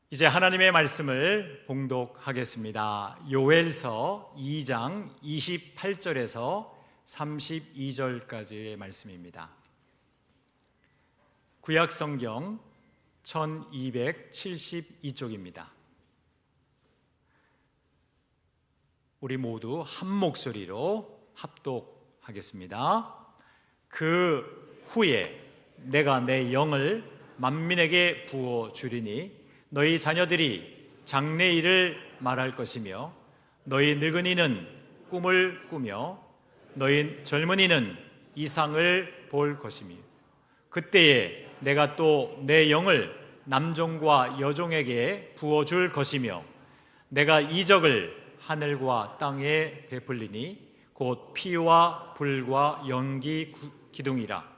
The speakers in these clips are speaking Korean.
이제 하나님의 말씀을 봉독하겠습니다. 요엘서 2장 28절에서 32절까지의 말씀입니다. 구약 성경 1272쪽입니다. 우리 모두 한 목소리로 합독하겠습니다. 그 후에 내가 내 영을 만민에게 부어 주리니 너희 자녀들이 장래일을 말할 것이며 너희 늙은이는 꿈을 꾸며 너희 젊은이는 이상을 볼 것이며 그때에 내가 또 내 영을 남종과 여종에게 부어줄 것이며 내가 이적을 하늘과 땅에 베풀리니 곧 피와 불과 연기 기둥이라.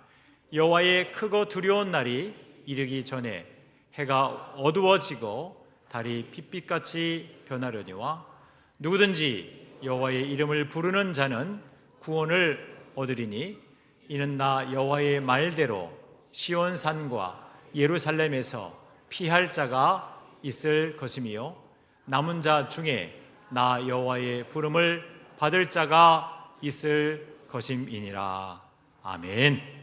여호와의 크고 두려운 날이 이르기 전에 해가 어두워지고 달이 핏빛같이 변하려니와 누구든지 여호와의 이름을 부르는 자는 구원을 얻으리니 이는 나 여호와의 말대로 시온산과 예루살렘에서 피할 자가 있을 것이며 남은 자 중에 나 여호와의 부름을 받을 자가 있을 것임이니라. 아멘.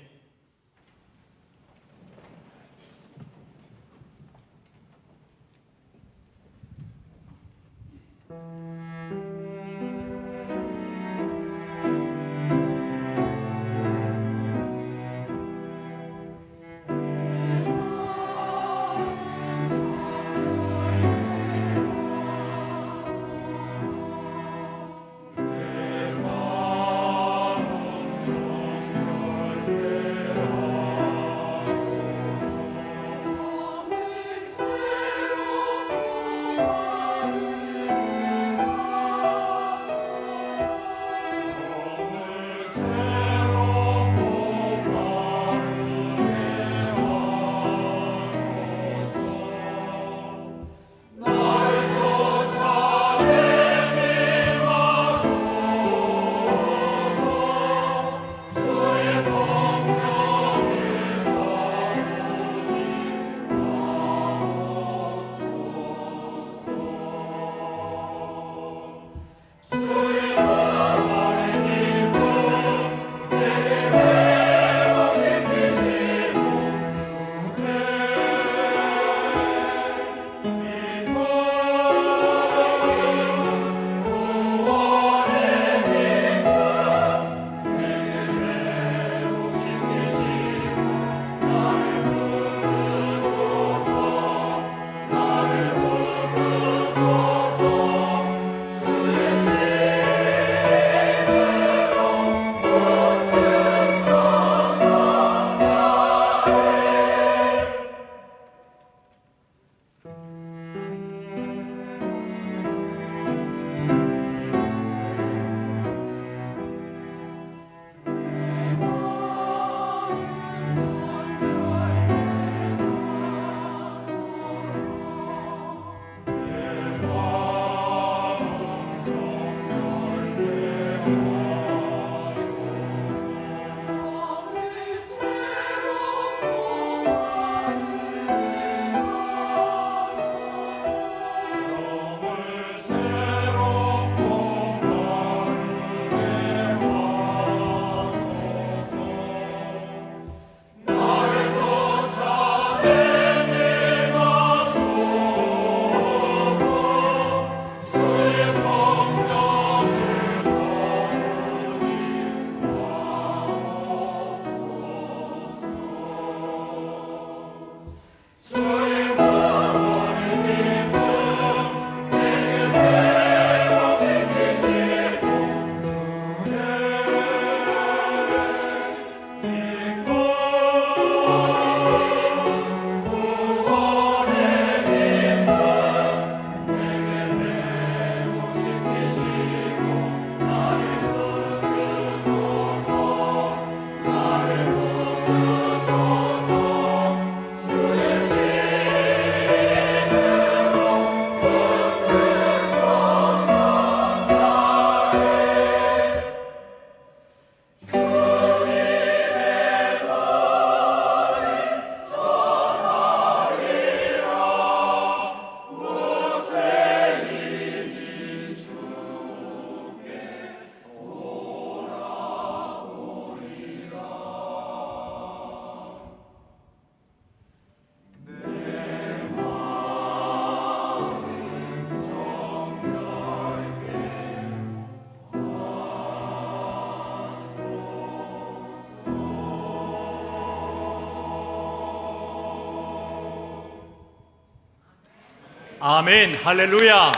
아멘. 할렐루야.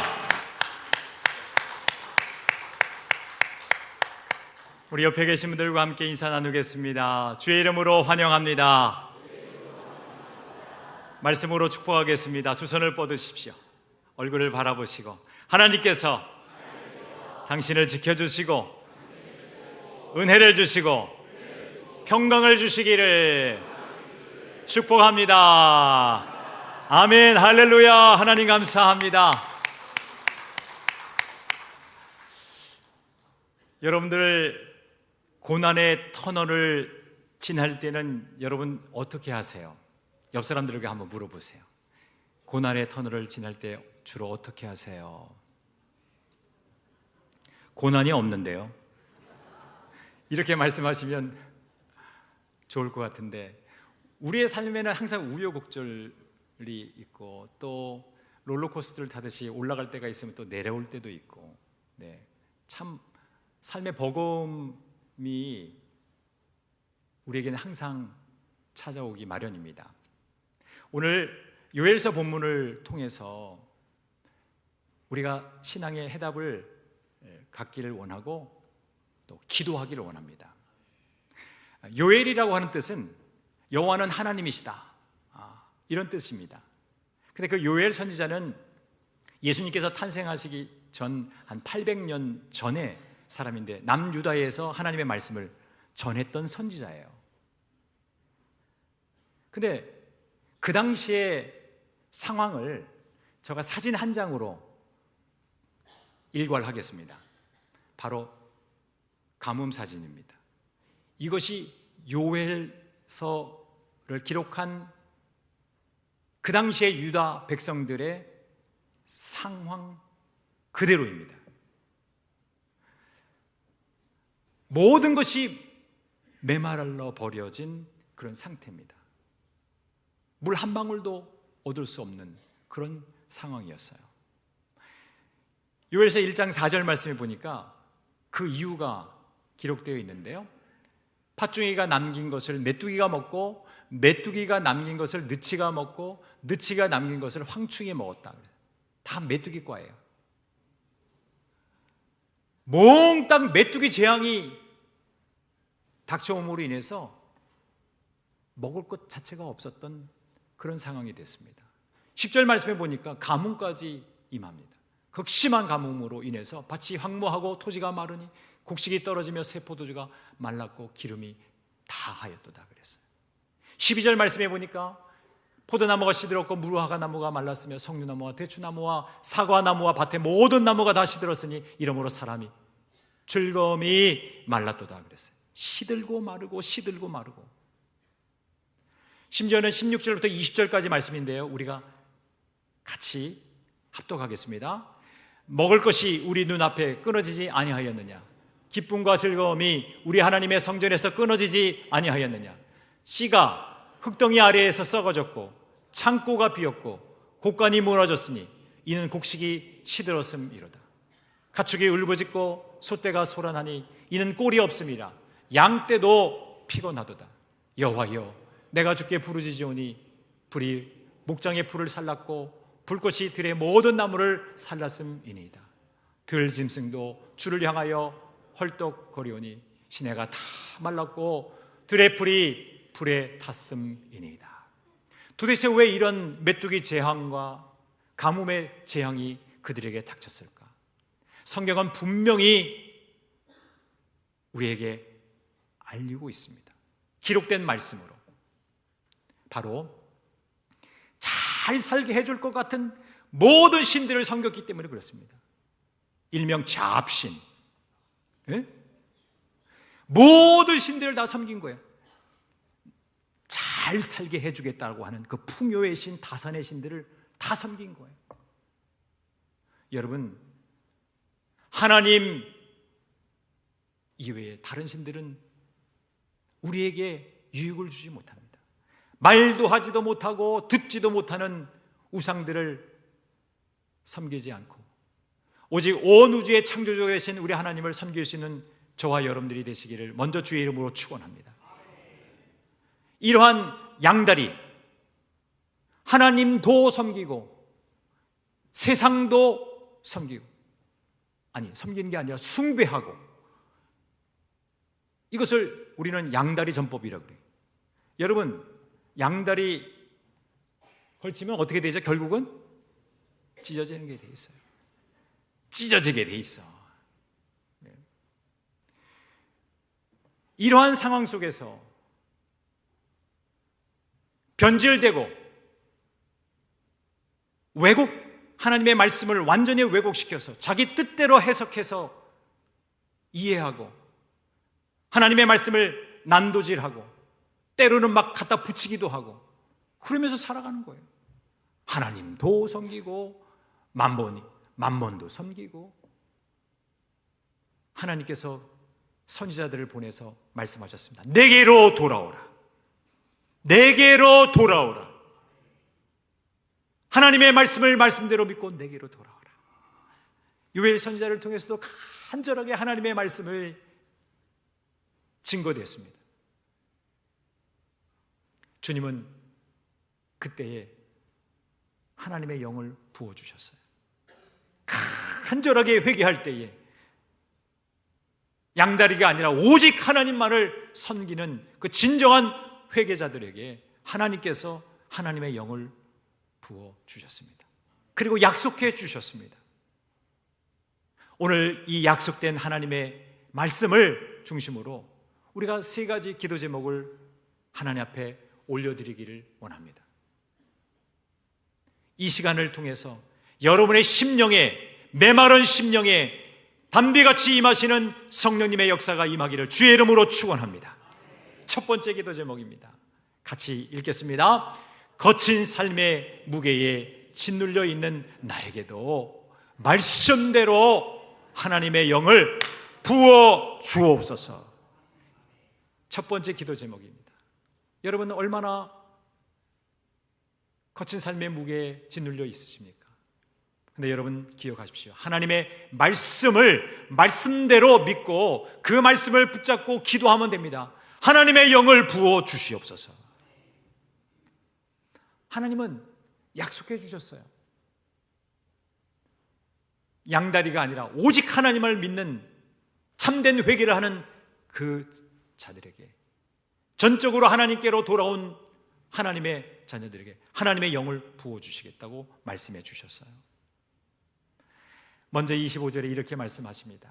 우리 옆에 계신 분들과 함께 인사 나누겠습니다. 주의 이름으로 환영합니다. 말씀으로 축복하겠습니다. 두 손을 뻗으십시오. 얼굴을 바라보시고 하나님께서 당신을 지켜주시고 은혜를 주시고 평강을 주시기를 축복합니다. 아멘. 할렐루야. 하나님 감사합니다. 여러분들 고난의 터널을 지날 때는 여러분 어떻게 하세요? 옆 사람들에게 한번 물어보세요. 고난의 터널을 지날 때 주로 어떻게 하세요? 고난이 없는데요. 이렇게 말씀하시면 좋을 것 같은데, 우리의 삶에는 항상 우여곡절이 있고 또 롤러코스터를 타듯이 올라갈 때가 있으면 또 내려올 때도 있고, 참 삶의 버거움이 우리에게는 항상 찾아오기 마련입니다. 오늘 요엘서 본문을 통해서 우리가 신앙의 해답을 갖기를 원하고 또 기도하기를 원합니다. 요엘이라고 하는 뜻은 여호와는 하나님이시다, 이런 뜻입니다. 근데 그 요엘 선지자는 예수님께서 탄생하시기 전 한 800년 전의 사람인데 남유다에서 하나님의 말씀을 전했던 선지자예요. 근데 그 당시의 상황을 제가 사진 한 장으로 일괄하겠습니다. 바로 가뭄 사진입니다. 이것이 요엘서를 기록한 그 당시의 유다 백성들의 상황 그대로입니다. 모든 것이 메말라 버려진 그런 상태입니다. 물 한 방울도 얻을 수 없는 그런 상황이었어요. 요엘서 1장 4절 말씀에 보니까 그 이유가 기록되어 있는데요, 팥중이가 남긴 것을 메뚜기가 먹고 메뚜기가 남긴 것을 느치가 먹고 느치가 남긴 것을 황충이 먹었다. 다 메뚜기과예요. 몽땅 메뚜기 재앙이 닥쳐옴으로 인해서 먹을 것 자체가 없었던 그런 상황이 됐습니다. 10절 말씀에 보니까 가뭄까지 임합니다. 극심한 가뭄으로 인해서 밭이 황무하고 토지가 마르니 곡식이 떨어지며 새 포도주가 말랐고 기름이 다하였도다 그랬어요. 12절 말씀에 보니까 포도나무가 시들었고 무화과 나무가 말랐으며 석류나무와 대추나무와 사과나무와 밭의 모든 나무가 다 시들었으니 이러므로 사람이 즐거움이 말랐도다 그랬어요. 시들고 마르고 시들고 마르고. 심지어는 16절부터 20절까지 말씀인데요, 우리가 같이 합독하겠습니다. 먹을 것이 우리 눈앞에 끊어지지 아니하였느냐? 기쁨과 즐거움이 우리 하나님의 성전에서 끊어지지 아니하였느냐? 씨가 흙덩이 아래에서 썩어졌고 창고가 비었고 곡간이 무너졌으니 이는 곡식이 시들었음이로다. 가축이 울부짖고 소떼가 소란하니 이는 꼴이 없음이라. 양떼도 피곤하도다. 여호와여, 내가 주께 부르짖으오니 불이 목장의 풀을 살랐고 불꽃이 들의 모든 나무를 살랐음이니이다. 들짐승도 주를 향하여 헐떡거리오니 시내가 다 말랐고 들의 풀이 불에 탔음이니이다. 도대체 왜 이런 메뚜기 재앙과 가뭄의 재앙이 그들에게 닥쳤을까? 성경은 분명히 우리에게 알리고 있습니다. 기록된 말씀으로. 바로 잘 살게 해줄 것 같은 모든 신들을 섬겼기 때문에 그렇습니다. 일명 잡신, 모든 신들을 다 섬긴 거예요. 잘 살게 해주겠다고 하는 그 풍요의 신, 다산의 신들을 다 섬긴 거예요. 여러분, 하나님 이외에 다른 신들은 우리에게 유익을 주지 못합니다. 말도 하지도 못하고 듣지도 못하는 우상들을 섬기지 않고 오직 온 우주의 창조주가 되신 우리 하나님을 섬길 수 있는 저와 여러분들이 되시기를 먼저 주의 이름으로 축원합니다. 이러한 양다리, 하나님도 섬기고 세상도 섬기고, 아니 섬기는 게 아니라 숭배하고, 이것을 우리는 양다리 전법이라고 그래요. 여러분, 양다리 걸치면 어떻게 되죠? 결국은 찢어지는 게 돼 있어요. 찢어지게 돼 있어. 이러한 상황 속에서 변질되고 하나님의 말씀을 완전히 왜곡시켜서 자기 뜻대로 해석해서 이해하고, 하나님의 말씀을 난도질하고, 때로는 막 갖다 붙이기도 하고, 그러면서 살아가는 거예요. 하나님도 섬기고 만몬도 섬기고. 하나님께서 선지자들을 보내서 말씀하셨습니다. 내게로 돌아오라. 내게로 돌아오라. 하나님의 말씀을 말씀대로 믿고 내게로 돌아오라. 요엘 선지자를 통해서도 간절하게 하나님의 말씀을 증거됐습니다. 주님은 그때에 하나님의 영을 부어주셨어요. 간절하게 회개할 때에 양다리가 아니라 오직 하나님만을 섬기는 그 진정한 회개자들에게 하나님께서 하나님의 영을 부어주셨습니다. 그리고 약속해 주셨습니다. 오늘 이 약속된 하나님의 말씀을 중심으로 우리가 세 가지 기도 제목을 하나님 앞에 올려드리기를 원합니다. 이 시간을 통해서 여러분의 심령에, 메마른 심령에 담비같이 임하시는 성령님의 역사가 임하기를 주의 이름으로 축원합니다. 첫 번째 기도 제목입니다. 같이 읽겠습니다. 거친 삶의 무게에 짓눌려 있는 나에게도 말씀대로 하나님의 영을 부어 주옵소서. 첫 번째 기도 제목입니다. 여러분, 얼마나 거친 삶의 무게에 짓눌려 있으십니까? 근데 여러분 기억하십시오. 하나님의 말씀을 말씀대로 믿고 그 말씀을 붙잡고 기도하면 됩니다. 하나님의 영을 부어 주시옵소서. 하나님은 약속해 주셨어요. 양다리가 아니라 오직 하나님을 믿는 참된 회개를 하는 그 자들에게, 전적으로 하나님께로 돌아온 하나님의 자녀들에게 하나님의 영을 부어주시겠다고 말씀해 주셨어요. 먼저 25절에 이렇게 말씀하십니다.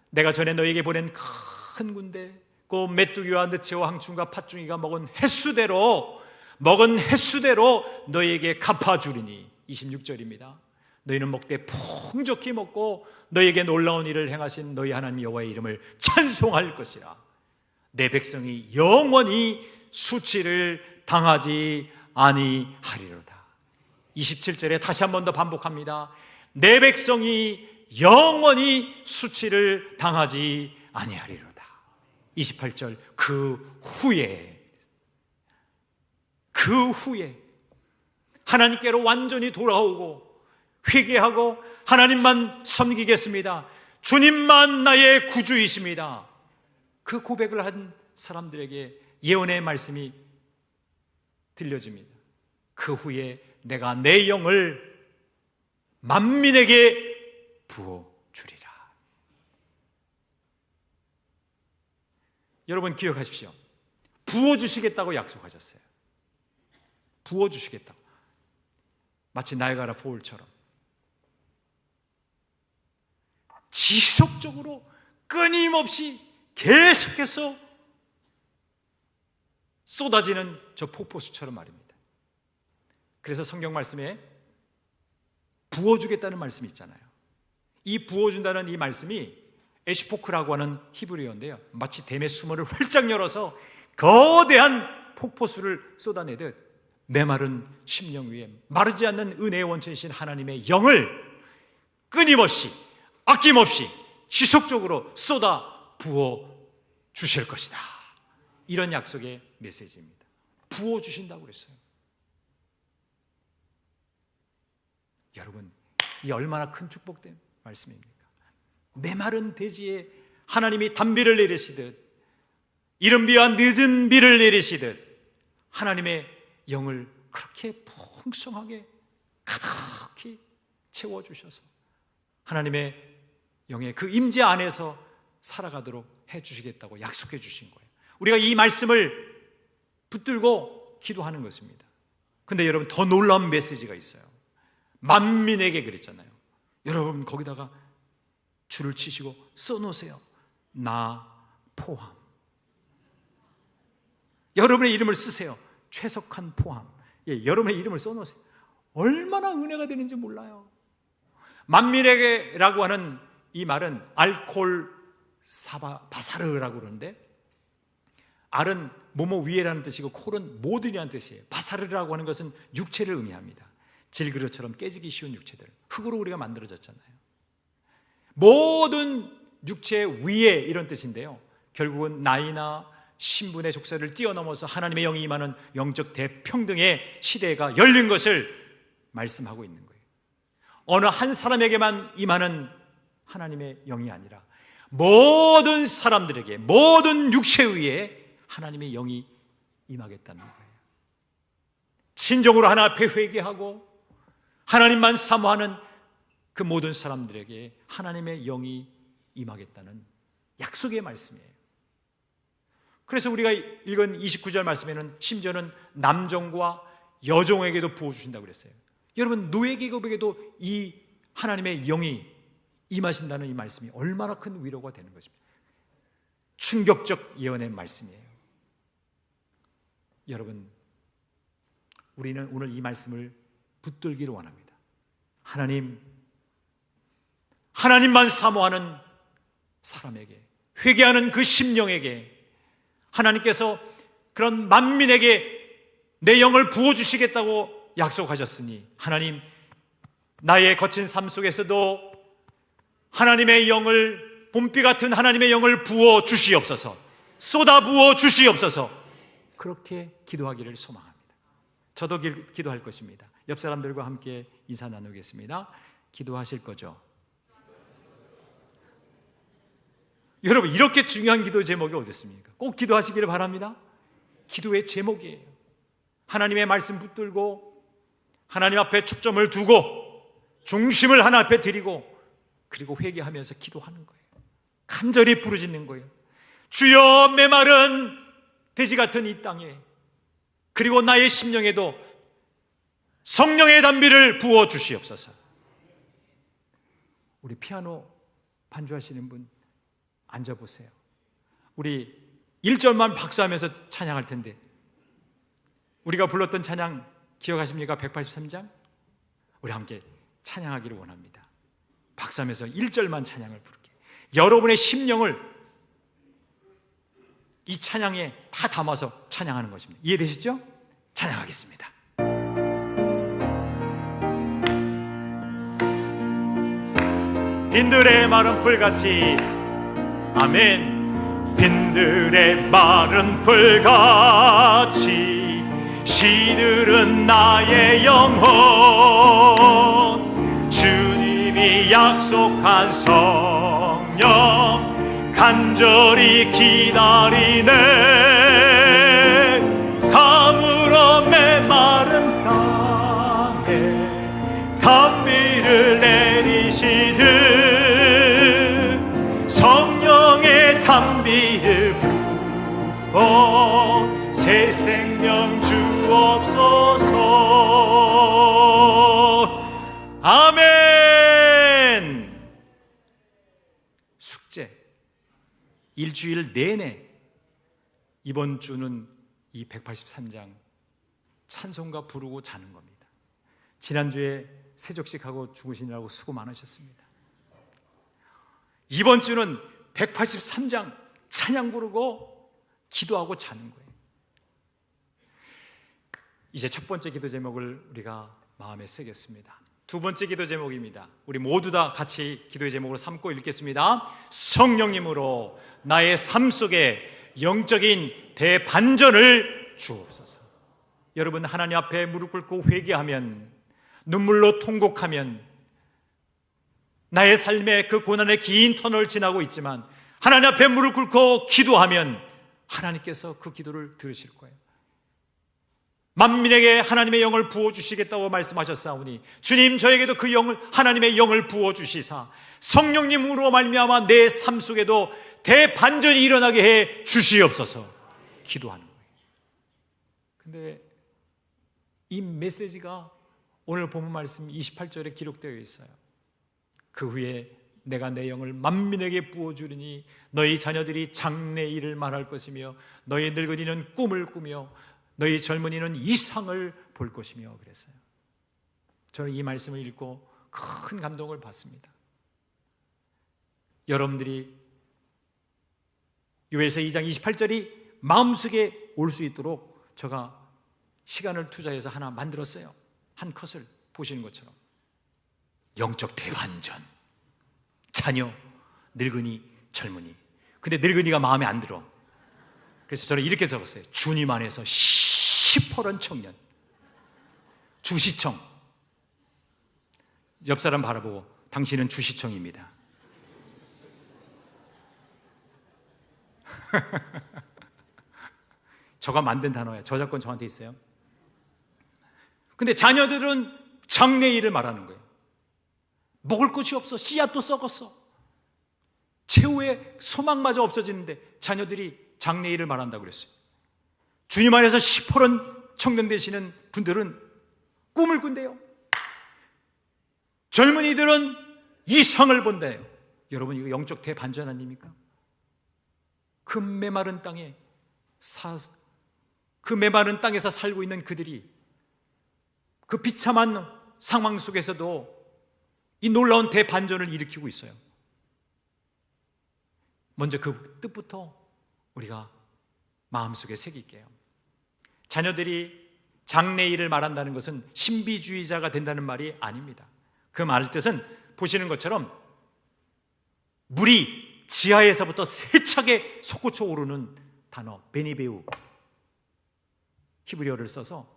내가 전에 너에게 보낸 큰 군대, 그 메뚜기와 느치와 항충과 팥중이가 먹은 횟수대로 너에게 갚아주리니. 26절입니다. 너희는 먹되 풍족히 먹고 너희에게 놀라운 일을 행하신 너희 하나님 여호와의 이름을 찬송할 것이라. 내 백성이 영원히 수치를 당하지 아니하리로다. 27절에 다시 한 번 더 반복합니다. 내 백성이 영원히 수치를 당하지 아니하리로다. 28절 그 후에 하나님께로 완전히 돌아오고 회개하고 하나님만 섬기겠습니다. 주님만 나의 구주이십니다. 그 고백을 한 사람들에게 예언의 말씀이 들려집니다. 그 후에 내가 내 영을 만민에게 부어주리라. 여러분 기억하십시오. 부어주시겠다고 약속하셨어요. 부어주시겠다고. 마치 나이아가라 폴처럼 지속적으로 끊임없이 계속해서 쏟아지는 저 폭포수처럼 말입니다. 그래서 성경 말씀에 부어주겠다는 말씀이 있잖아요. 이 부어준다는 이 말씀이 에시포크라고 하는 히브리어인데요, 마치 댐의 수문을 활짝 열어서 거대한 폭포수를 쏟아내듯 메마른 심령 위에 마르지 않는 은혜의 원천이신 하나님의 영을 끊임없이 아낌없이 지속적으로 쏟아 부어 주실 것이다. 이런 약속의 메시지입니다. 부어 주신다고 그랬어요. 여러분, 이 얼마나 큰 축복된 말씀입니까? 메마른 대지에 하나님이 단비를 내리시듯, 이른 비와 늦은 비를 내리시듯 하나님의 영을 그렇게 풍성하게 가득히 채워주셔서 하나님의 영의 그 임재 안에서 살아가도록 해주시겠다고 약속해 주신 거예요. 우리가 이 말씀을 붙들고 기도하는 것입니다. 근데 여러분, 더 놀라운 메시지가 있어요. 만민에게 그랬잖아요. 여러분, 거기다가 줄을 치시고 써놓으세요. 나 포함. 여러분의 이름을 쓰세요. 최석한 포함. 여러분의 이름을 써놓으세요. 얼마나 은혜가 되는지 몰라요. 만민에게라고 하는 이 말은 알콜 바사르라고 그러는데, 알은 뭐뭐 위에라는 뜻이고 콜은 모든이라는 뜻이에요. 바사르라고 하는 것은 육체를 의미합니다. 질그릇처럼 깨지기 쉬운 육체들, 흙으로 우리가 만들어졌잖아요. 모든 육체 위에 이런 뜻인데요, 결국은 나이나 신분의 족쇄를 뛰어넘어서 하나님의 영이 임하는 영적 대평등의 시대가 열린 것을 말씀하고 있는 거예요. 어느 한 사람에게만 임하는 하나님의 영이 아니라 모든 사람들에게, 모든 육체 위에 하나님의 영이 임하겠다는 거예요. 진정으로 하나 앞에 회개하고 하나님만 사모하는 그 모든 사람들에게 하나님의 영이 임하겠다는 약속의 말씀이에요. 그래서 우리가 읽은 29절 말씀에는 심지어는 남종과 여종에게도 부어주신다고 그랬어요. 여러분, 노예 계급에게도 이 하나님의 영이 임하신다는 이 말씀이 얼마나 큰 위로가 되는 것입니다. 충격적 예언의 말씀이에요. 여러분, 우리는 오늘 이 말씀을 붙들기를 원합니다. 하나님만 사모하는 사람에게, 회개하는 그 심령에게 하나님께서 그런 만민에게 내 영을 부어주시겠다고 약속하셨으니, 하나님, 나의 거친 삶 속에서도 하나님의 영을, 봄비 같은 하나님의 영을 부어 주시옵소서, 쏟아 부어 주시옵소서, 그렇게 기도하기를 소망합니다. 저도 기도할 것입니다. 옆 사람들과 함께 인사 나누겠습니다. 기도하실 거죠? 여러분, 이렇게 중요한 기도 제목이 어디 있습니까? 꼭 기도하시기를 바랍니다. 기도의 제목이에요. 하나님의 말씀 붙들고 하나님 앞에 초점을 두고 중심을 하나 앞에 드리고, 그리고 회개하면서 기도하는 거예요. 간절히 부르짖는 거예요. 주여, 메마른 돼지 같은 이 땅에, 그리고 나의 심령에도 성령의 단비를 부어 주시옵소서. 우리 피아노 반주하시는 분 앉아보세요. 우리 1절만 박수하면서 찬양할 텐데, 우리가 불렀던 찬양 기억하십니까? 183장? 우리 함께 찬양하기를 원합니다. 박수하면서 1절만 찬양을 부를게요. 여러분의 심령을 이 찬양에 다 담아서 찬양하는 것입니다. 이해되시죠? 찬양하겠습니다. 빈들의 마른 풀같이, 아멘. 빈들의 마른 풀같이 시들은 나의 영혼, 주님이 약속한 성령 간절히 기다리네. 가물어 메마른 땅에 단비를 내리시듯 성령의 단비를 부어 새 생명 주옵소서. 아멘. 숙제, 일주일 내내 이번 주는 이 183장 찬송가 부르고 자는 겁니다. 지난주에 세족식하고 죽으시느라고 수고 많으셨습니다. 이번 주는 183장 찬양 부르고 기도하고 자는 거예요. 이제 첫 번째 기도 제목을 우리가 마음에 새겼습니다. 두 번째 기도 제목입니다. 우리 모두 다 같이 기도의 제목으로 삼고 읽겠습니다. 성령님으로 나의 삶 속에 영적인 대반전을 주옵소서. 여러분, 하나님 앞에 무릎 꿇고 회개하면, 눈물로 통곡하면, 나의 삶의 그 고난의 긴 터널을 지나고 있지만 하나님 앞에 무릎 꿇고 기도하면 하나님께서 그 기도를 들으실 거예요. 만민에게 하나님의 영을 부어주시겠다고 말씀하셨사오니 주님 저에게도 그 영을, 하나님의 영을 부어주시사 성령님으로 말미암아 내 삶 속에도 대반전이 일어나게 해 주시옵소서 기도하는 거예요. 근데 이 메시지가 오늘 본문 말씀 28절에 기록되어 있어요. 그 후에 내가 내 영을 만민에게 부어주리니 너희 자녀들이 장래일을 말할 것이며 너희 늙은이는 꿈을 꾸며 너희 젊은이는 이상을 볼 것이며 그랬어요. 저는 이 말씀을 읽고 큰 감동을 받습니다. 여러분들이 요엘서 2장 28절이 마음속에 올 수 있도록 제가 시간을 투자해서 하나 만들었어요. 한 컷을 보시는 것처럼 영적 대반전, 자녀, 늙은이, 젊은이. 근데 늙은이가 마음에 안 들어. 그래서 저는 이렇게 적었어요. 주님 안에서 시퍼런 청년, 주시청. 옆 사람 바라보고 당신은 주시청입니다. 저가 만든 단어예요. 저작권 저한테 있어요. 근데 자녀들은 장래일을 말하는 거예요. 먹을 것이 없어. 씨앗도 썩었어. 최후의 소망마저 없어지는데 자녀들이 장래일을 말한다고 그랬어요. 주님 안에서 시퍼런 청년 되시는 분들은 꿈을 꾼대요. 젊은이들은 이상을 본대요. 여러분 이거 영적 대반전 아닙니까? 그 메마른 땅에서 살고 있는 그들이 그 비참한 상황 속에서도 이 놀라운 대반전을 일으키고 있어요. 먼저 그 뜻부터 우리가 마음속에 새길게요. 자녀들이 장래일을 말한다는 것은 신비주의자가 된다는 말이 아닙니다. 그 말 뜻은 보시는 것처럼 물이 지하에서부터 세차게 솟구쳐 오르는 단어 베니베우, 히브리어를 써서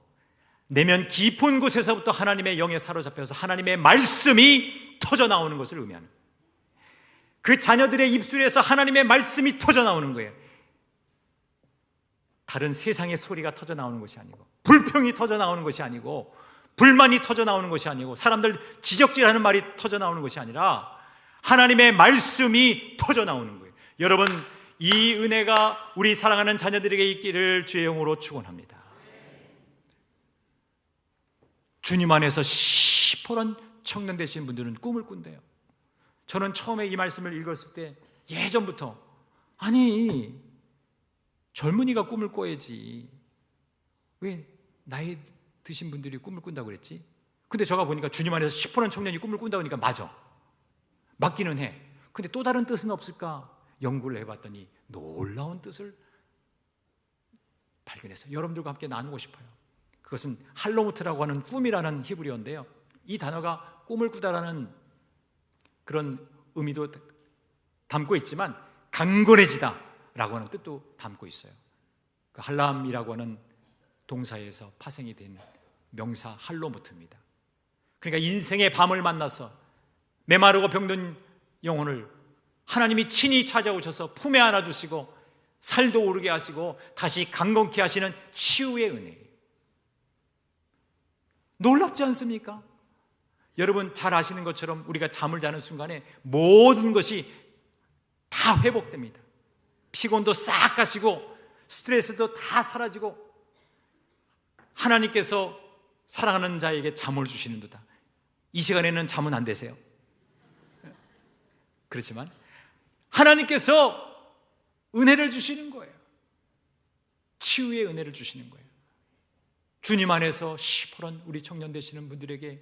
내면 깊은 곳에서부터 하나님의 영에 사로잡혀서 하나님의 말씀이 터져 나오는 것을 의미하는 거예요. 그 자녀들의 입술에서 하나님의 말씀이 터져 나오는 거예요. 다른 세상의 소리가 터져 나오는 것이 아니고, 불평이 터져 나오는 것이 아니고, 불만이 터져 나오는 것이 아니고, 사람들 지적질하는 말이 터져 나오는 것이 아니라 하나님의 말씀이 터져 나오는 거예요. 여러분, 이 은혜가 우리 사랑하는 자녀들에게 있기를 주의 영으로 축원합니다. 주님 안에서 시퍼런 청년 되신 분들은 꿈을 꾼대요. 저는 처음에 이 말씀을 읽었을 때 예전부터 아니 젊은이가 꿈을 꿔야지 왜 나이 드신 분들이 꿈을 꾼다고 그랬지? 근데 제가 보니까 주님 안에서 시퍼런 청년이 꿈을 꾼다고 하니까 맞기는 해. 근데 또 다른 뜻은 없을까? 연구를 해봤더니 놀라운 뜻을 발견했어요. 여러분들과 함께 나누고 싶어요. 그것은 할로무트라고 하는 꿈이라는 히브리어인데요, 이 단어가 꿈을 꾸다라는 그런 의미도 담고 있지만 강건해지다 라고 하는 뜻도 담고 있어요. 그 할람이라고 하는 동사에서 파생이 된 명사 할로무트입니다. 그러니까 인생의 밤을 만나서 메마르고 병든 영혼을 하나님이 친히 찾아오셔서 품에 안아주시고 살도 오르게 하시고 다시 강건케 하시는 치유의 은혜예요. 놀랍지 않습니까? 여러분 잘 아시는 것처럼 우리가 잠을 자는 순간에 모든 것이 다 회복됩니다. 피곤도 싹 가시고 스트레스도 다 사라지고 하나님께서 사랑하는 자에게 잠을 주시는 듯다. 이 시간에는 잠은 안 되세요. 그렇지만 하나님께서 은혜를 주시는 거예요. 치유의 은혜를 주시는 거예요. 주님 안에서 시퍼런 우리 청년 되시는 분들에게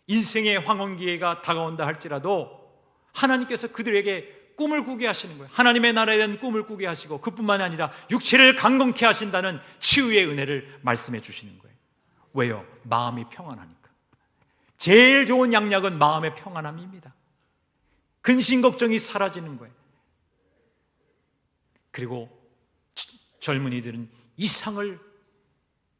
인생의 황혼기회가 다가온다 할지라도 하나님께서 그들에게 꿈을 꾸게 하시는 거예요. 하나님의 나라에 대한 꿈을 꾸게 하시고 그뿐만이 아니라 육체를 강건케 하신다는 치유의 은혜를 말씀해 주시는 거예요. 왜요? 마음이 평안하니까. 제일 좋은 양약은 마음의 평안함입니다. 근심 걱정이 사라지는 거예요. 그리고 젊은이들은 이상을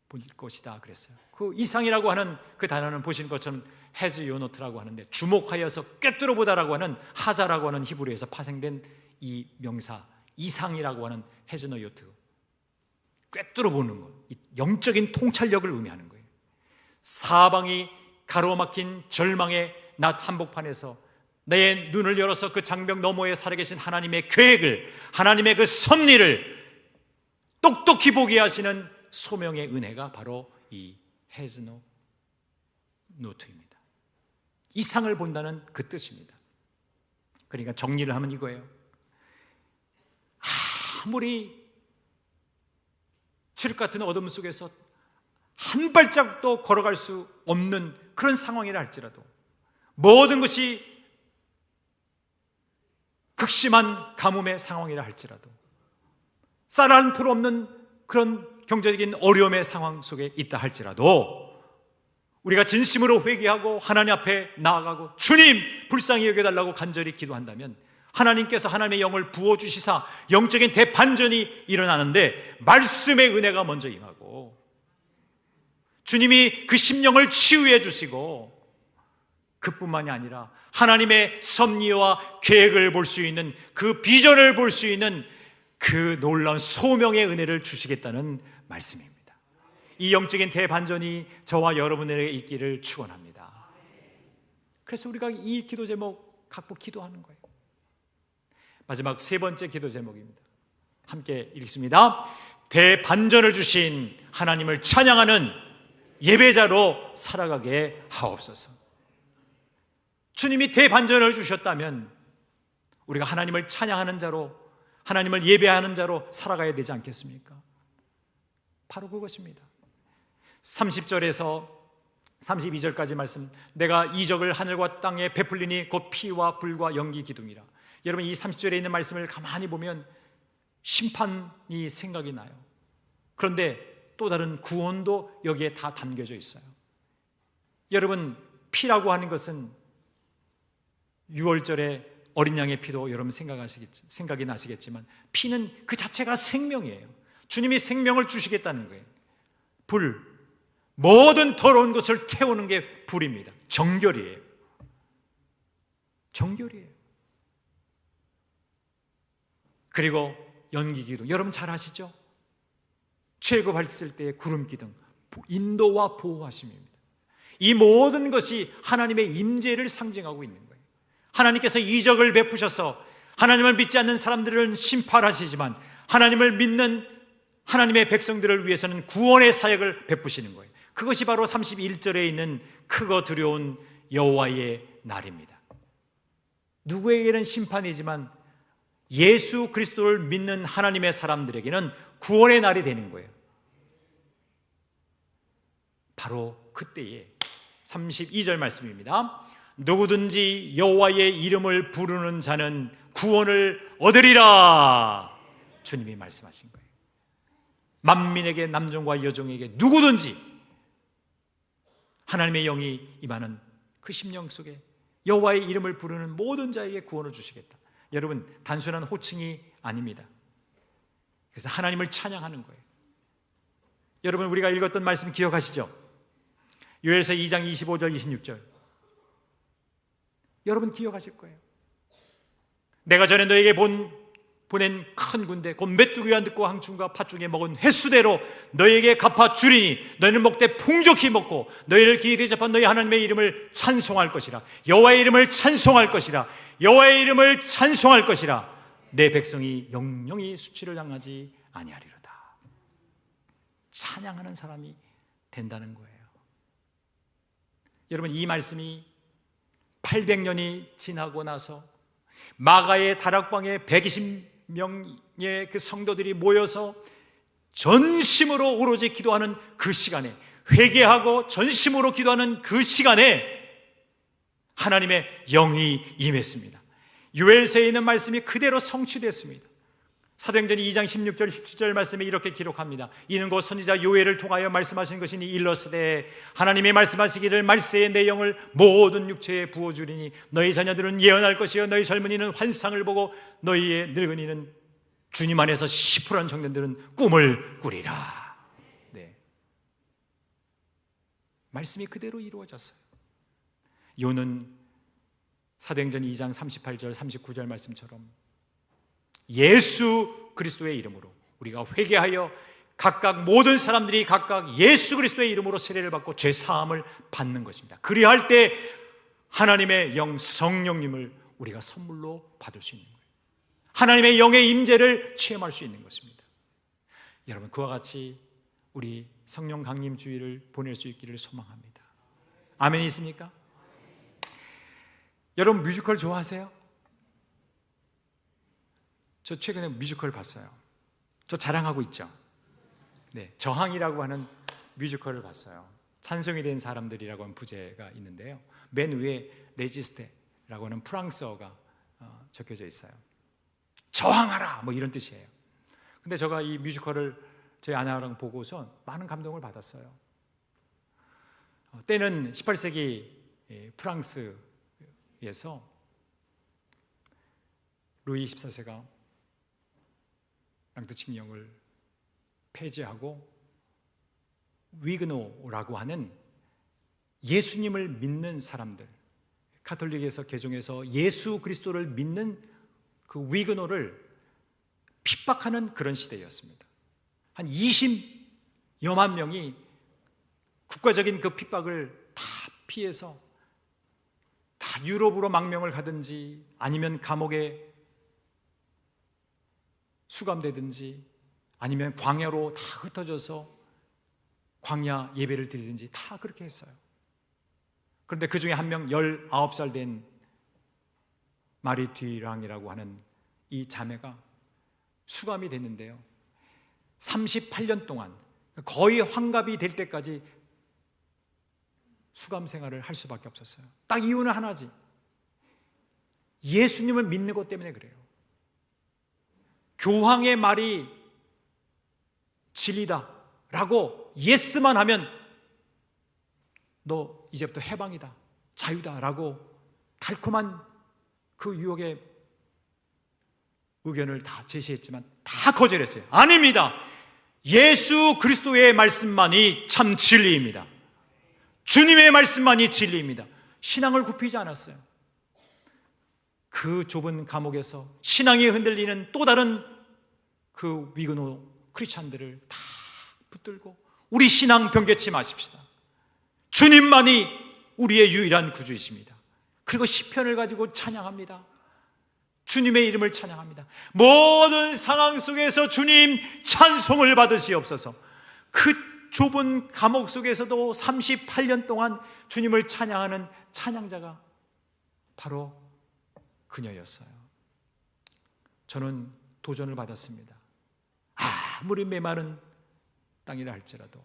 볼 것이다 그랬어요. 그 이상이라고 하는 그 단어는 보시는 것처럼 헤즈 요노트라고 하는데 주목하여서 꿰뚫어 보다라고 하는 하자라고 하는 히브리어에서 파생된 이 명사 이상이라고 하는 헤즈노 요트, 꿰뚫어 보는 것, 이 영적인 통찰력을 의미하는 거예요. 사방이 가로막힌 절망의 낮 한복판에서 내 눈을 열어서 그 장벽 너머에 살아계신 하나님의 계획을, 하나님의 그 섭리를 똑똑히 보게 하시는 소명의 은혜가 바로 이 헤즈노 노트입니다. 이상을 본다는 그 뜻입니다. 그러니까 정리를 하면 이거예요. 아무리 칠흑 같은 어둠 속에서 한 발짝도 걸어갈 수 없는 그런 상황이라 할지라도, 모든 것이 극심한 가뭄의 상황이라 할지라도, 쌀 한 풀 없는 그런 경제적인 어려움의 상황 속에 있다 할지라도, 우리가 진심으로 회개하고 하나님 앞에 나아가고 주님 불쌍히 여겨달라고 간절히 기도한다면 하나님께서 하나님의 영을 부어주시사 영적인 대반전이 일어나는데, 말씀의 은혜가 먼저 임하고 주님이 그 심령을 치유해 주시고, 그뿐만이 아니라 하나님의 섭리와 계획을 볼 수 있는, 그 비전을 볼 수 있는 그 놀라운 소명의 은혜를 주시겠다는 말씀입니다. 이 영적인 대반전이 저와 여러분에게 있기를 축원합니다. 그래서 우리가 이 기도 제목 갖고 기도하는 거예요. 마지막 세 번째 기도 제목입니다. 함께 읽습니다. 대반전을 주신 하나님을 찬양하는 예배자로 살아가게 하옵소서. 주님이 대반전을 주셨다면 우리가 하나님을 찬양하는 자로, 하나님을 예배하는 자로 살아가야 되지 않겠습니까? 바로 그것입니다. 30절에서 32절까지 말씀, 내가 이적을 하늘과 땅에 베풀리니 곧 피와 불과 연기 기둥이라. 여러분, 이 30절에 있는 말씀을 가만히 보면 심판이 생각이 나요. 그런데 또 다른 구원도 여기에 다 담겨져 있어요. 여러분, 피라고 하는 것은 6월절에 어린 양의 피도 여러분 생각이 나시겠지만, 피는 그 자체가 생명이에요. 주님이 생명을 주시겠다는 거예요. 불, 모든 더러운 것을 태우는 게 불입니다. 정결이에요. 정결이에요. 그리고 연기기둥, 여러분 잘 아시죠? 취해급했을 때의 구름기둥, 인도와 보호하심입니다. 이 모든 것이 하나님의 임재를 상징하고 있는 거예요. 하나님께서 이적을 베푸셔서 하나님을 믿지 않는 사람들은 심판하시지만, 하나님을 믿는 하나님의 백성들을 위해서는 구원의 사역을 베푸시는 거예요. 그것이 바로 31절에 있는 크고 두려운 여호와의 날입니다. 누구에게는 심판이지만 예수 그리스도를 믿는 하나님의 사람들에게는 구원의 날이 되는 거예요. 바로 그때에 32절 말씀입니다. 누구든지 여호와의 이름을 부르는 자는 구원을 얻으리라. 주님이 말씀하신 거예요. 만민에게, 남종과 여종에게 누구든지 하나님의 영이 임하는 그 심령 속에 여호와의 이름을 부르는 모든 자에게 구원을 주시겠다. 여러분, 단순한 호칭이 아닙니다. 그래서 하나님을 찬양하는 거예요. 여러분, 우리가 읽었던 말씀 기억하시죠? 요엘서 2장 25절 26절 여러분 기억하실 거예요. 내가 전에 너에게 보낸 큰 군대 곧 메뚜기와 늑과 항충과 팥중에 먹은 횟수대로 너에게 갚아주리니 너희는 먹되 풍족히 먹고 너희를 기이 대접한 너희 하나님의 이름을 찬송할 것이라. 여호와의 이름을 찬송할 것이라. 여호와의 이름을 찬송할 것이라. 내 백성이 영영이 수치를 당하지 아니하리로다. 찬양하는 사람이 된다는 거예요. 여러분, 이 말씀이 800년이 지나고 나서 마가의 다락방에 120명의 그 성도들이 모여서 전심으로 오로지 기도하는 그 시간에, 회개하고 전심으로 기도하는 그 시간에 하나님의 영이 임했습니다. 요엘서에 있는 말씀이 그대로 성취됐습니다. 사도행전 2장 16절 17절 말씀에 이렇게 기록합니다. 이는 곧 선지자 요엘을 통하여 말씀하신 것이니 일러스되 하나님이 말씀하시기를 말세의 내 영을 모든 육체에 부어주리니 너희 자녀들은 예언할 것이요 너희 젊은이는 환상을 보고 너희의 늙은이는 주님 안에서 시퍼런 청년들은 꿈을 꾸리라. 네. 말씀이 그대로 이루어졌어요. 요는 사도행전 2장 38절 39절 말씀처럼 예수 그리스도의 이름으로 우리가 회개하여 각각 모든 사람들이 각각 예수 그리스도의 이름으로 세례를 받고 죄 사함을 받는 것입니다. 그리할 때 하나님의 영 성령님을 우리가 선물로 받을 수 있는 거예요. 하나님의 영의 임재를 체험할 수 있는 것입니다. 여러분, 그와 같이 우리 성령 강림 주일을 보낼 수 있기를 소망합니다. 아멘이 있습니까? 여러분, 뮤지컬 좋아하세요? 저 최근에 뮤지컬 봤어요. 저 자랑하고 있죠? 네, 저항이라고 하는 뮤지컬을 봤어요. 찬송이 된 사람들이라고 하는 부제가 있는데요, 맨 위에 레지스테라고 하는 프랑스어가 적혀져 있어요. 저항하라, 뭐 이런 뜻이에요. 근데 제가 이 뮤지컬을 저희 아내랑 보고서 많은 감동을 받았어요. 때는 18세기 프랑스에서 루이 14세가 랑드칙령을 폐지하고 위그노라고 하는 예수님을 믿는 사람들, 가톨릭에서 개종해서 예수 그리스도를 믿는 그 위그노를 핍박하는 그런 시대였습니다. 한 20여만 명이 국가적인 그 핍박을 다 피해서 다 유럽으로 망명을 가든지 아니면 감옥에 수감되든지 아니면 광야로 다 흩어져서 광야 예배를 드리든지 다 그렇게 했어요. 그런데 그 중에 한 명 19살 된 마리 듀랑이라고 하는 이 자매가 수감이 됐는데요, 38년 동안 거의 환갑이 될 때까지 수감 생활을 할 수밖에 없었어요. 딱 이유는 하나지, 예수님을 믿는 것 때문에 그래요. 교황의 말이 진리다 라고 예스만 하면 너 이제부터 해방이다, 자유다 라고 달콤한 그 유혹의 의견을 다 제시했지만 다 거절했어요. 아닙니다. 예수 그리스도의 말씀만이 참 진리입니다. 주님의 말씀만이 진리입니다. 신앙을 굽히지 않았어요. 그 좁은 감옥에서 신앙이 흔들리는 또 다른 그 위그노 크리스찬들을 다 붙들고 우리 신앙 변개치 마십시다. 주님만이 우리의 유일한 구주이십니다. 그리고 시편을 가지고 찬양합니다. 주님의 이름을 찬양합니다. 모든 상황 속에서 주님 찬송을 받으시옵소서. 그 좁은 감옥 속에서도 38년 동안 주님을 찬양하는 찬양자가 바로 그녀였어요. 저는 도전을 받았습니다. 아무리 메마른 땅이라 할지라도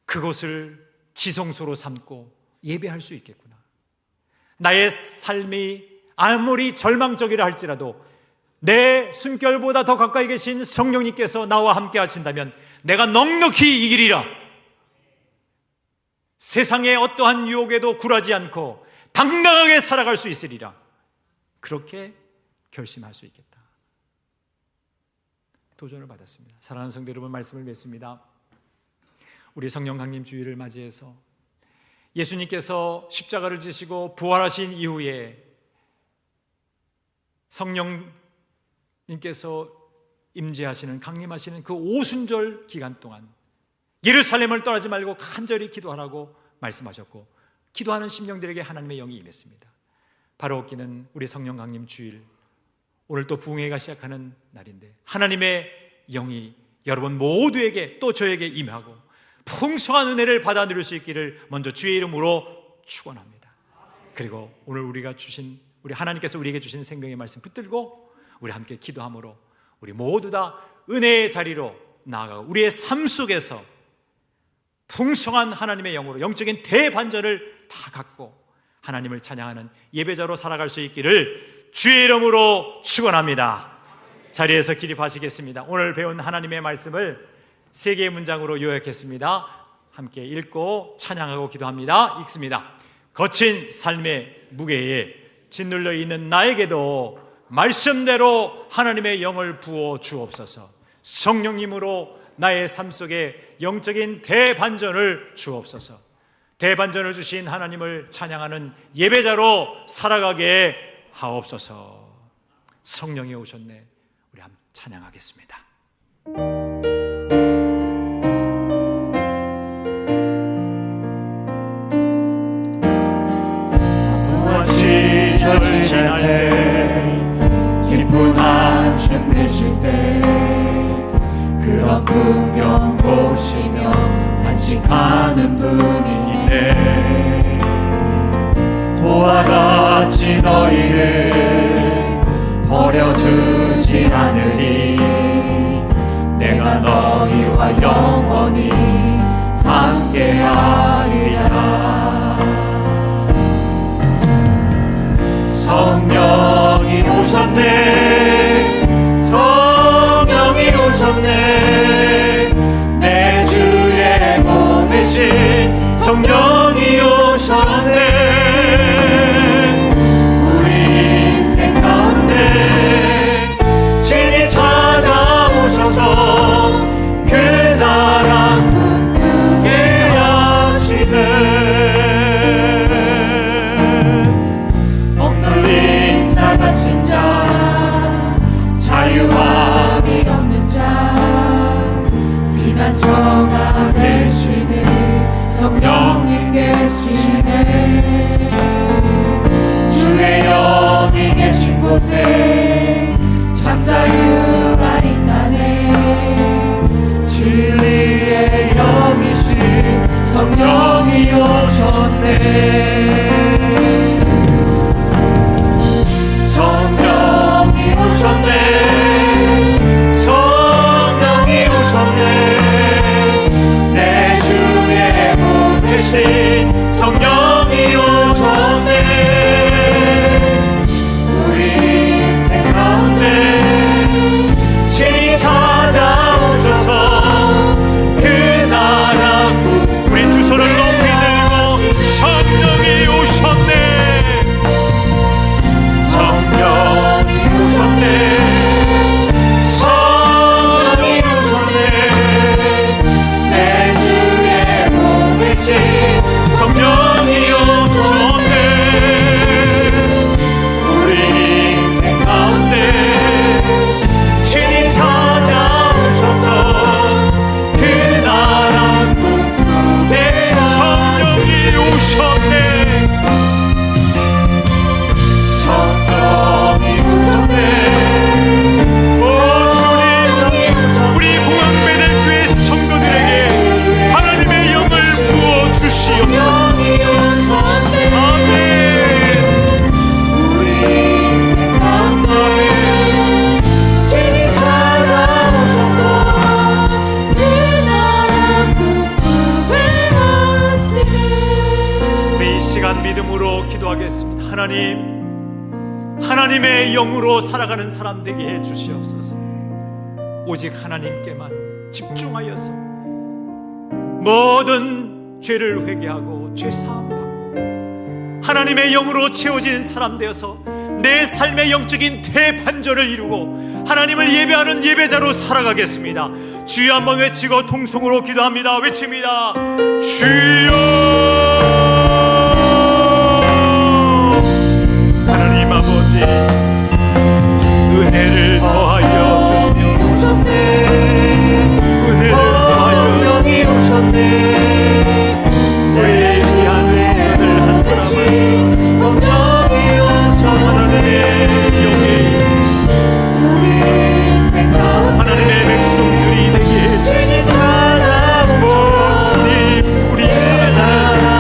그곳을 지성소로 삼고 예배할 수 있겠구나. 나의 삶이 아무리 절망적이라 할지라도 내 숨결보다 더 가까이 계신 성령님께서 나와 함께 하신다면 내가 넉넉히 이기리라. 세상의 어떠한 유혹에도 굴하지 않고 당당하게 살아갈 수 있으리라. 그렇게 결심할 수 있겠다. 도전을 받았습니다. 사랑하는 성도 여러분, 말씀을 맺습니다. 우리 성령 강림 주일을 맞이해서 예수님께서 십자가를 지시고 부활하신 이후에 성령님께서 임재하시는, 강림하시는 그 오순절 기간 동안 예루살렘을 떠나지 말고 간절히 기도하라고 말씀하셨고, 기도하는 심령들에게 하나님의 영이 임했습니다. 바로 기는 우리 성령 강림 주일, 오늘 또 부흥회가 시작하는 날인데 하나님의 영이 여러분 모두에게 또 저에게 임하고 풍성한 은혜를 받아 누릴 수 있기를 먼저 주의 이름으로 축원합니다. 그리고 오늘 우리 하나님께서 우리에게 주신 생명의 말씀 붙들고 우리 함께 기도함으로 우리 모두 다 은혜의 자리로 나아가고 우리의 삶 속에서 풍성한 하나님의 영으로 영적인 대반전을 다 갖고 하나님을 찬양하는 예배자로 살아갈 수 있기를 주의 이름으로 축원합니다. 자리에서 기립하시겠습니다. 오늘 배운 하나님의 말씀을 3개의 문장으로 요약했습니다. 함께 읽고 찬양하고 기도합니다. 읽습니다. 거친 삶의 무게에 짓눌려 있는 나에게도 말씀대로 하나님의 영을 부어 주옵소서. 성령님으로 나의 삶 속에 영적인 대반전을 주옵소서. 대반전을 주신 하나님을 찬양하는 예배자로 살아가게 하옵소서. 성령이 오셨네. 우리 한번 찬양하겠습니다. 지날 때 기쁜 한숨 내쉴 때 그런 풍경 보시며 단식하는 분이 있네. 고와 같이 너희를 버려두지 않으리. 내가 너희와 영원히 함께하리라. 성령이 오셨네. 성령이 오셨네. 내 주에 보내신 성령이 오셨네. 우리 인생 가운데 친히 찾아오셔서 그 나라 꿈꾸게 하시네. 억눌린 자 갇힌 자 자유함이 없는 자 피난처가 되시는 성령님 계시네. 주의 영이 계신 곳에 참 자유가 있다네. 진리의 영이신 성령이 오셨네. 성령이 오셨네. 성령이 오셨네. 내 주에 보내신 성령이 오셨네. 우리 인생 가운데 친히 찾아오셔서 그 나라 꿈. 우리 두 손을 높이 들고 성령이 오셨네. 성령이 오셨네. 성령이 오셨네. 내 주에 보내신 성령이 오셨네. 우리 인생 가운데 친히 찾아오셔서 그 나라 꿈꾸게 성령이 오셨네. 성령이 오셨네. 오 주님, 우리 공항배들교회 성도들에게 하나님의 영을 부어 주시옵소서. 성령이 오셨네. 아멘. 우리 인생 가운데 친히 찾아오셔서 그 나라 꿈꾸게 하시네. 우리 이 시간 믿음으로 기도하겠습니다. 하나님, 하나님의 영으로 살아가는 사람 되게 해 주시옵소서. 오직 하나님께만 집중하여서 모든 죄를 회개하고 죄 사함 받고 하나님의 영으로 채워진 사람 되어서 내 삶의 영적인 대반전을 이루고 하나님을 예배하는 예배자로 살아가겠습니다. 주여 한번 외치고 통성으로 기도합니다. 외칩니다. 주여. 하나님 아버지, 은혜를 더하여 주시옵소서. 은혜를 더하여 주시옵소서. 우리의 귀한 은혜를 한 사람을 성령이 오셨네. 하나님의 영이 우리 인생 가운데 하나님의 백성들이 되게 해주시옵소서. 친히 찾아오셔서 주님, 우리 사랑하는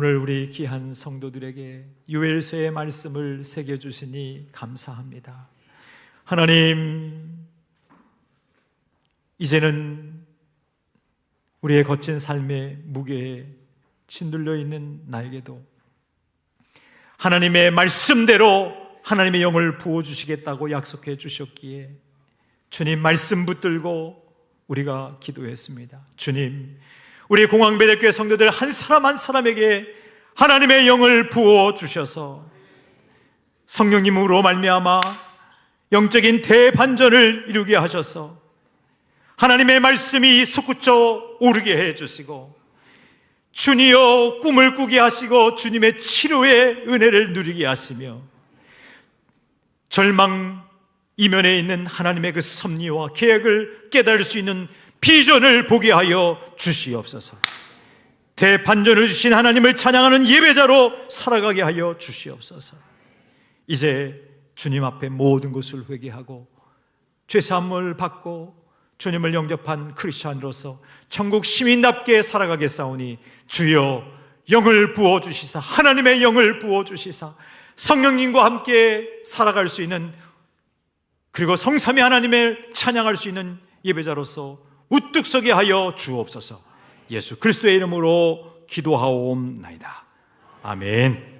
오늘 우리 귀한 성도들에게 요엘서의 말씀을 새겨주시니 감사합니다. 하나님, 이제는 우리의 거친 삶의 무게에 짓눌려 있는 나에게도 하나님의 말씀대로 하나님의 영을 부어주시겠다고 약속해 주셨기에 주님 말씀 붙들고 우리가 기도했습니다. 주님, 우리 공항배들교회 성도들 한 사람 한 사람에게 하나님의 영을 부어주셔서 성령님으로 말미암아 영적인 대반전을 이루게 하셔서 하나님의 말씀이 솟구쳐 오르게 해주시고 주니여 꿈을 꾸게 하시고 주님의 치료의 은혜를 누리게 하시며 절망 이면에 있는 하나님의 그 섭리와 계획을 깨달을 수 있는 비전을 보게 하여 주시옵소서. 대반전을 주신 하나님을 찬양하는 예배자로 살아가게 하여 주시옵소서. 이제 주님 앞에 모든 것을 회개하고 죄사함을 받고 주님을 영접한 크리스찬으로서 천국 시민답게 살아가겠사오니 주여 영을 부어주시사, 하나님의 영을 부어주시사 성령님과 함께 살아갈 수 있는, 그리고 성삼위 하나님을 찬양할 수 있는 예배자로서 우뚝 서게 하여 주옵소서. 예수 그리스도의 이름으로 기도하옵나이다. 아멘.